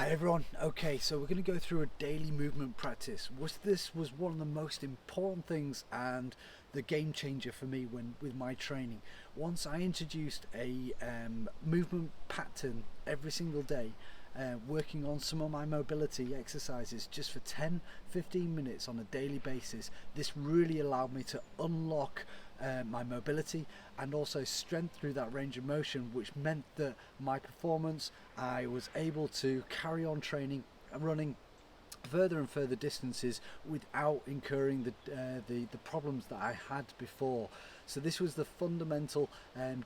Hi everyone. Okay, so we're going to go through a daily movement practice. This was one of the most important things and the game changer for me with my training. Once I introduced a movement pattern every single day, working on some of my mobility exercises just for 10-15 minutes on a daily basis, this really allowed me to unlock my mobility and also strength through that range of motion, which meant that my performance, I was able to carry on training and running further and further distances without incurring the problems that I had before. So this was the fundamental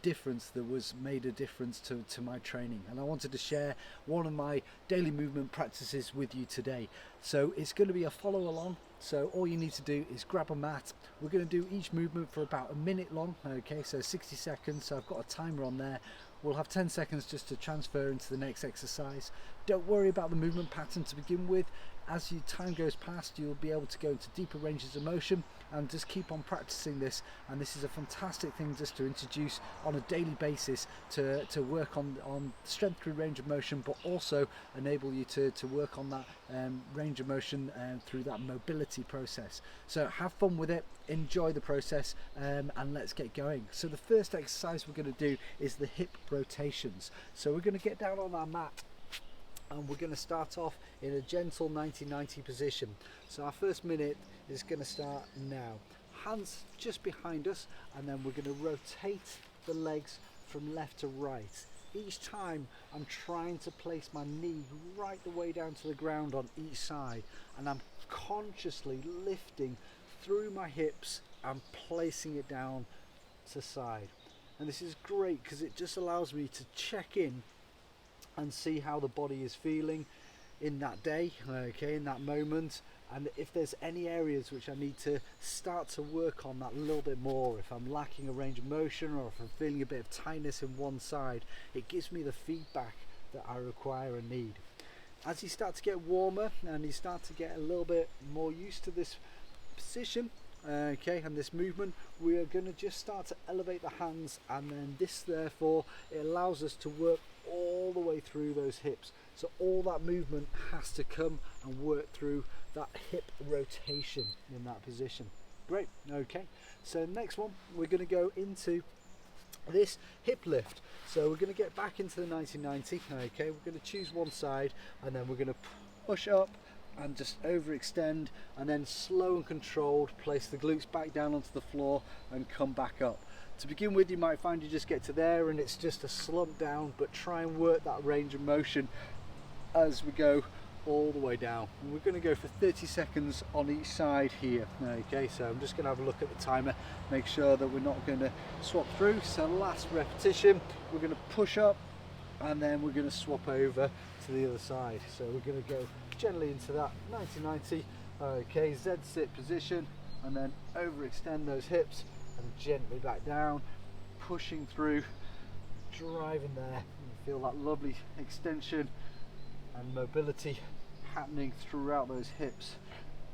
difference that was made a difference to my training, and I wanted to share one of my daily movement practices with you today. So it's going to be a follow along, so all you need to do is grab a mat. We're going to do each movement for about a minute long, okay, so 60 seconds. So I've got a timer on there. We'll have 10 seconds just to transfer into the next exercise. Don't worry about the movement pattern to begin with. As your time goes past, you'll be able to go into deeper ranges of motion and just keep on practicing this. And this is a fantastic thing just to introduce on a daily basis to work on strength through range of motion, but also enable you to work on that range of motion through that mobility process. So have fun with it, enjoy the process, and let's get going. So the first exercise we're going to do is the hip rotations. So we're going to get down on our mat and we're going to start off in a gentle 90-90 position. So our first minute is going to start now. Hands just behind us, and then we're going to rotate the legs from left to right. Each time I'm trying to place my knee right the way down to the ground on each side, and I'm consciously lifting through my hips and placing it down to side. And this is great because it just allows me to check in and see how the body is feeling in that day, okay, in that moment, and if there's any areas which I need to start to work on that a little bit more, if I'm lacking a range of motion or if I'm feeling a bit of tightness in one side, it gives me the feedback that I require and need. As you start to get warmer and you start to get a little bit more used to this position, okay, and this movement, we are going to just start to elevate the hands, and then this therefore it allows us to work all the way through those hips. So all that movement has to come and work through that hip rotation in that position. Great. Okay, so next one we're going to go into this hip lift. So we're going to get back into the 90-90. Okay, we're going to choose one side and then we're going to push up and just overextend, and then slow and controlled place the glutes back down onto the floor and come back up. To begin with, you might find you just get to there and it's just a slump down, but try and work that range of motion as we go all the way down. And we're going to go for 30 seconds on each side here. Okay, so I'm just going to have a look at the timer, make sure that we're not going to swap through. So last repetition, we're going to push up and then we're going to swap over to the other side. So we're going to go gently into that 90-90, okay, Z sit position, and then overextend those hips and gently back down, pushing through, driving there. You feel that lovely extension and mobility happening throughout those hips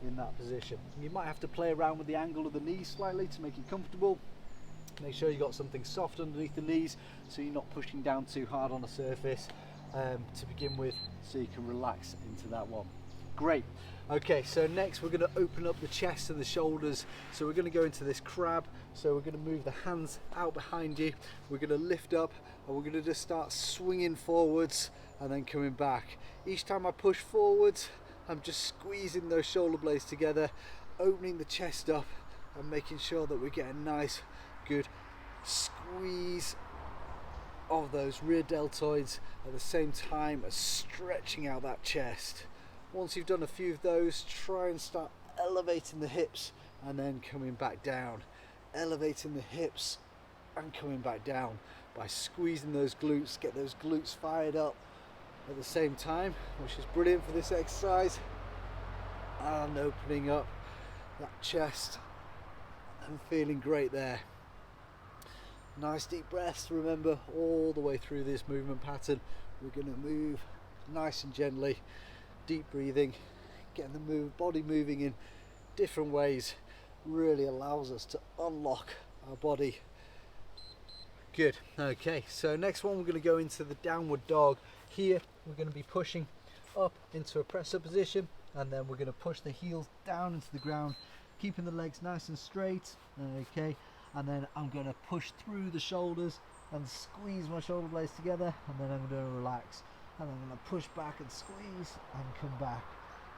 in that position. You might have to play around with the angle of the knees slightly to make it comfortable. Make sure you got something soft underneath the knees so you're not pushing down too hard on the surface to begin with, so you can relax into that one. Great. Okay, so next we're going to open up the chest and the shoulders. So we're going to go into this crab. So we're going to move the hands out behind you. We're going to lift up and we're going to just start swinging forwards and then coming back. Each time I push forwards, I'm just squeezing those shoulder blades together, opening the chest up and making sure that we get a nice, good squeeze of those rear deltoids at the same time as stretching out that chest. Once you've done a few of those, try and start elevating the hips and then coming back down. Elevating the hips and coming back down by squeezing those glutes, get those glutes fired up at the same time, which is brilliant for this exercise. And opening up that chest and feeling great there. Nice deep breaths, remember, all the way through this movement pattern. We're going to move nice and gently, deep breathing, getting the body moving in different ways really allows us to unlock our body. Good. Okay, so next one we're going to go into the downward dog. Here we're going to be pushing up into a press up position, and then we're going to push the heels down into the ground, keeping the legs nice and straight. Okay, and then I'm going to push through the shoulders and squeeze my shoulder blades together, and then I'm going to relax, and I'm going to push back and squeeze and come back.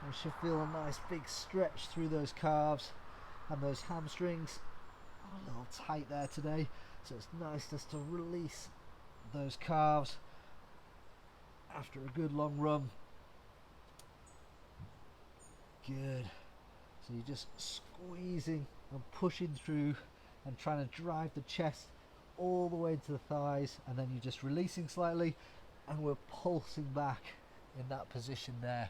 I should feel a nice big stretch through those calves and those hamstrings. A little tight there today, so it's nice just to release those calves after a good long run. Good. So you're just squeezing and pushing through and trying to drive the chest all the way into the thighs, and then you're just releasing slightly, and we're pulsing back in that position there.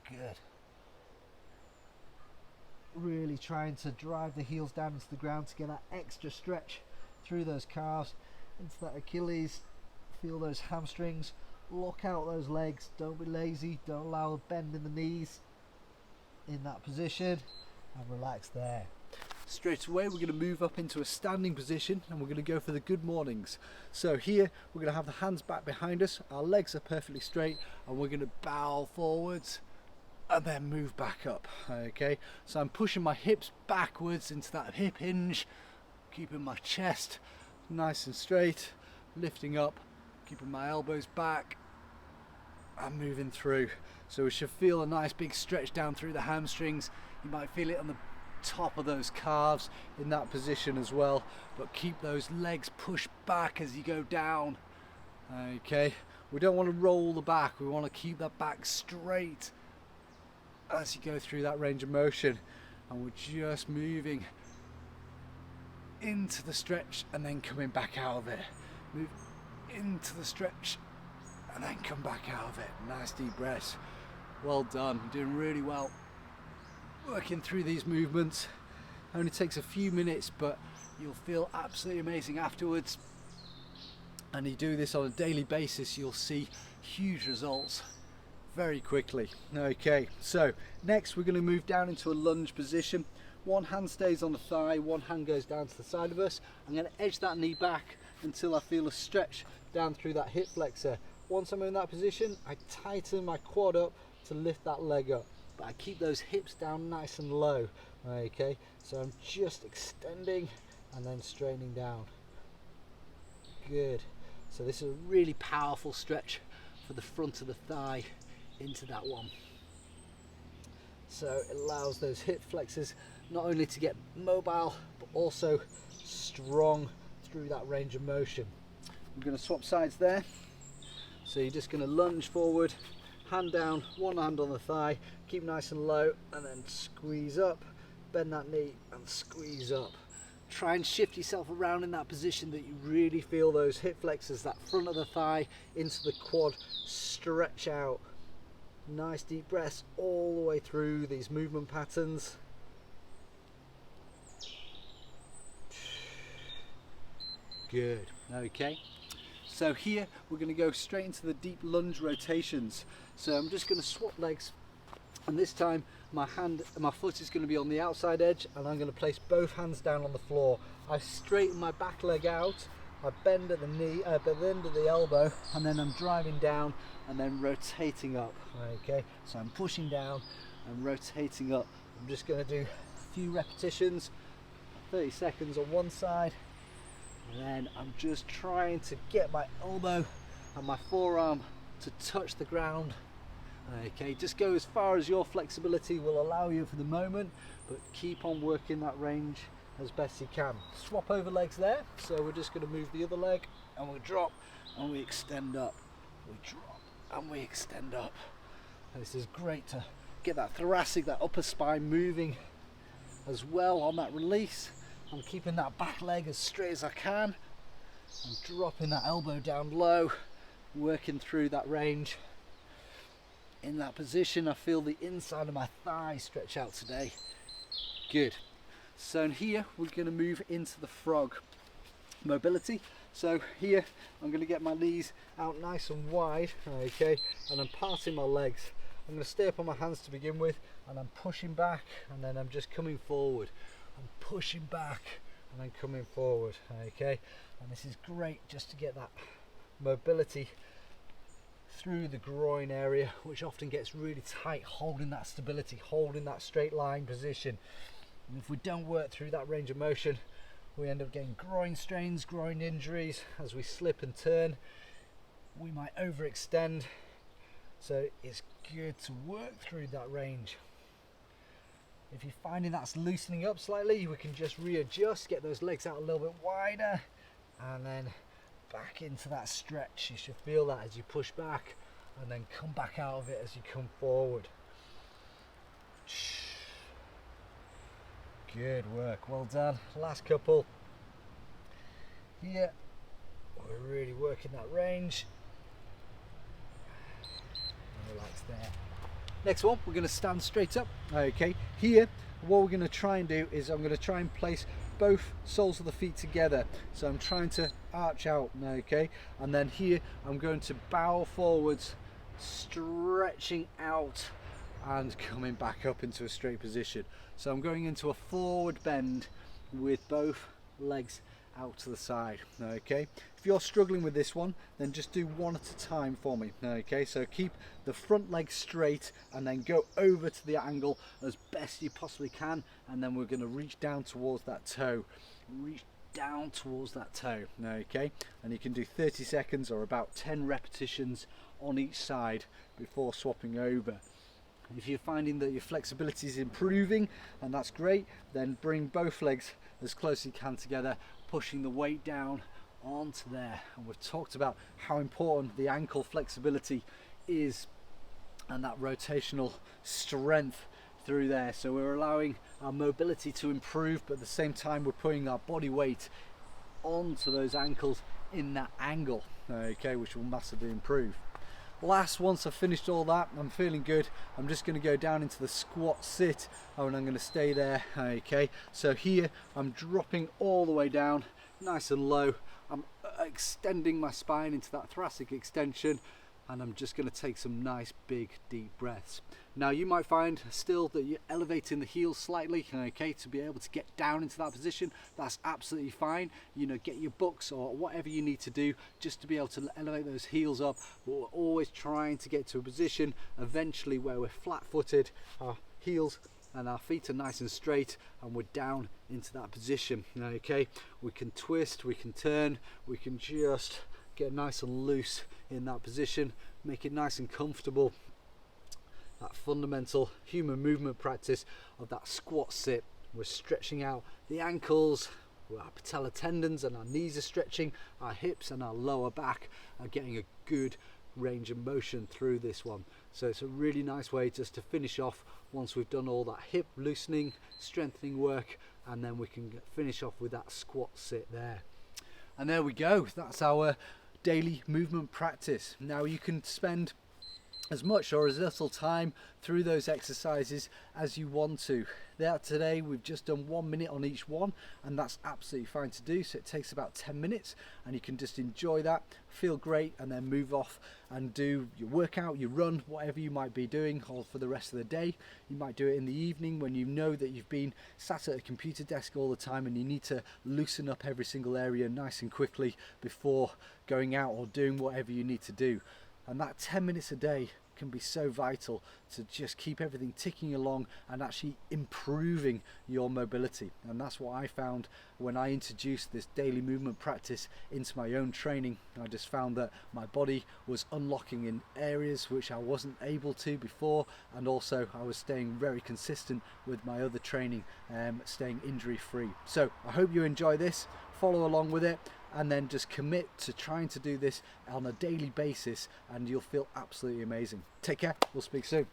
Good. Really trying to drive the heels down into the ground to get that extra stretch through those calves, into that Achilles. Feel those hamstrings, lock out those legs, don't be lazy, don't allow a bend in the knees in that position, and relax there. Straight away we're going to move up into a standing position, and we're going to go for the good mornings. So here we're going to have the hands back behind us, our legs are perfectly straight, and we're going to bow forwards and then move back up. Okay, so I'm pushing my hips backwards into that hip hinge, keeping my chest nice and straight, lifting up, keeping my elbows back and moving through. So we should feel a nice big stretch down through the hamstrings. You might feel it on the top of those calves in that position as well, but keep those legs pushed back as you go down. Okay, we don't want to roll the back, we want to keep that back straight as you go through that range of motion, and we're just moving into the stretch and then coming back out of it. Move into the stretch and then come back out of it. Nice deep breaths. Well done, you're doing really well working through these movements. Only takes a few minutes, but you'll feel absolutely amazing afterwards, and you do this on a daily basis, you'll see huge results very quickly. Okay, so next we're going to move down into a lunge position. One hand stays on the thigh, one hand goes down to the side of us. I'm going to edge that knee back until I feel a stretch down through that hip flexor. Once I'm in that position, I tighten my quad up to lift that leg up, but I keep those hips down nice and low. Okay, so I'm just extending and then straining down. Good. So this is a really powerful stretch for the front of the thigh into that one. So it allows those hip flexors not only to get mobile, but also strong through that range of motion. I'm going to swap sides there. So you're just going to lunge forward, hand down, one hand on the thigh, keep nice and low, and then squeeze up, bend that knee and squeeze up. Try and shift yourself around in that position that you really feel those hip flexors, that front of the thigh into the quad, stretch out. Nice deep breaths all the way through these movement patterns. Good. Okay, so here we're going to go straight into the deep lunge rotations. So I'm just going to swap legs, and this time my foot is going to be on the outside edge, and I'm going to place both hands down on the floor. I straighten my back leg out, I bend at the knee, at the end of the elbow, and then I'm driving down and then rotating up. Okay, so I'm pushing down and rotating up. I'm just going to do a few repetitions, 30 seconds on one side, and then I'm just trying to get my elbow and my forearm to touch the ground. Okay, just go as far as your flexibility will allow you for the moment, but keep on working that range as best you can. Swap over legs there, so we're just going to move the other leg, and we drop and we extend up, we drop and we extend up. This is great to get that thoracic, that upper spine moving as well on that release. I'm keeping that back leg as straight as I can. I'm dropping that elbow down low, working through that range. In that position, I feel the inside of my thigh stretch out today. Good. So in here, we're going to move into the frog mobility. So here, I'm going to get my knees out nice and wide, okay, and I'm parting my legs. I'm going to stay up on my hands to begin with, and I'm pushing back, and then I'm just coming forward. I'm pushing back, and then coming forward, okay. And this is great just to get that mobility through the groin area, which often gets really tight, holding that stability, holding that straight line position. And if we don't work through that range of motion, we end up getting groin strains, groin injuries. As we slip and turn, we might overextend. So it's good to work through that range. If you're finding that's loosening up slightly, we can just readjust, get those legs out a little bit wider, and then back into that stretch. You should feel that as you push back, and then come back out of it as you come forward. Good work, well done. Last couple. Here, we're really working that range. And relax there. Next one, we're going to stand straight up. Okay, here what we're going to try and do is I'm going to try and place both soles of the feet together. So I'm trying to arch out, okay, and then here I'm going to bow forwards, stretching out and coming back up into a straight position. So I'm going into a forward bend with both legs out to the side. Okay, if you're struggling with this one, then just do one at a time for me. Okay, so keep the front leg straight and then go over to the angle as best you possibly can, and then we're going to reach down towards that toe. Reach down towards that toe. Okay, and you can do 30 seconds or about 10 repetitions on each side before swapping over. If you're finding that your flexibility is improving, and that's great, then bring both legs as close as you can together, pushing the weight down onto there. And we've talked about how important the ankle flexibility is and that rotational strength through there. So we're allowing our mobility to improve, but at the same time we're putting our body weight onto those ankles in that angle, okay, which will massively improve. Last, once I've finished all that, I'm feeling good, I'm just going to go down into the squat sit, and I'm going to stay there. Okay, so here I'm dropping all the way down nice and low. I'm extending my spine into that thoracic extension, and I'm just going to take some nice big deep breaths. Now you might find still that you're elevating the heels slightly, okay, to be able to get down into that position. That's absolutely fine. You know, get your books or whatever you need to do just to be able to elevate those heels up. But we're always trying to get to a position eventually where we're flat-footed, our heels and our feet are nice and straight, and we're down into that position. Okay, we can twist, we can turn, we can just get nice and loose in that position, make it nice and comfortable. That fundamental human movement practice of that squat sit. We're stretching out the ankles, our patellar tendons and our knees are stretching, our hips and our lower back are getting a good range of motion through this one. So it's a really nice way just to finish off once we've done all that hip loosening, strengthening work, and then we can finish off with that squat sit there. And there we go, that's our daily movement practice. Now you can spend as much or as little time through those exercises as you want to. There today we've just done 1 minute on each one, and that's absolutely fine to do. So it takes about 10 minutes and you can just enjoy that, feel great, and then move off and do your workout, your run, whatever you might be doing, or for the rest of the day. You might do it in the evening when you know that you've been sat at a computer desk all the time and you need to loosen up every single area nice and quickly before going out or doing whatever you need to do. And that 10 minutes a day can be so vital to just keep everything ticking along and actually improving your mobility. And that's what I found when I introduced this daily movement practice into my own training. I just found that my body was unlocking in areas which I wasn't able to before, and also I was staying very consistent with my other training, staying injury free. So I hope you enjoy this, follow along with it, and then just commit to trying to do this on a daily basis, and you'll feel absolutely amazing. Take care, we'll speak soon.